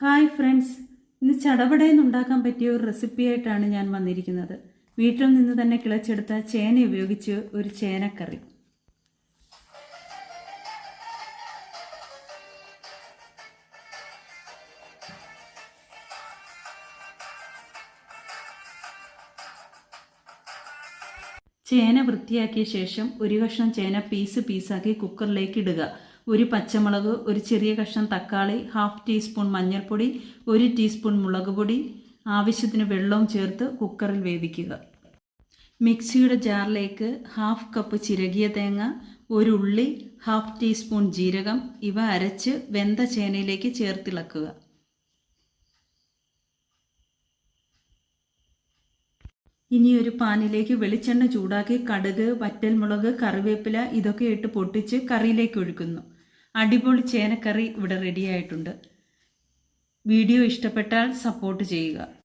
Hi friends, ഇന്ന് ചടപടയിൽ ഉണ്ടാക്കാൻ പറ്റിയ ഒരു റെസിപ്പിയായിട്ടാണ് ഞാൻ വന്നിരിക്കുന്നത്. വീട്ടിൽ നിന്ന് തന്നെ കിളച്ചെടുത്ത ചേന ഉപയോഗിച്ച് ഒരു ചേനക്കറി. ചേന വൃത്തിയാക്കിയ ശേഷം ഒരു കഷ്ണം ചേന പീസാക്കി കുക്കറിലേക്ക് ഇടുക. ഒരു പച്ചമുളക്, ഒരു ചെറിയ കഷ്ണം തക്കാളി, 1/2 ടീസ്പൂൺ മഞ്ഞൾപ്പൊടി, 1 ടീസ്പൂൺ മുളക് പൊടി, ആവശ്യത്തിന് വെള്ളവും ചേർത്ത് കുക്കറിൽ വേവിക്കുക. മിക്സിയുടെ ജാറിലേക്ക് 1/2 കപ്പ് ചിരകിയ തേങ്ങ, ഒരു ഉള്ളി, 1/2 ടീസ്പൂൺ ജീരകം ഇവ അരച്ച് വെന്ത ചേനയിലേക്ക് ചേർത്തിളക്കുക. ഇനി ഒരു പാനിലേക്ക് വെളിച്ചെണ്ണ ചൂടാക്കി കടുക്, വറ്റൽമുളക്, കറിവേപ്പില ഇതൊക്കെ ഇട്ട് പൊട്ടിച്ച് കറിയിലേക്ക് ഒഴിക്കുന്നു. അടിപൊളി ചേനക്കറി ഇവിടെ റെഡിയായിട്ടുണ്ട്. വീഡിയോ ഇഷ്ടപ്പെട്ടാൽ സപ്പോർട്ട് ചെയ്യുക.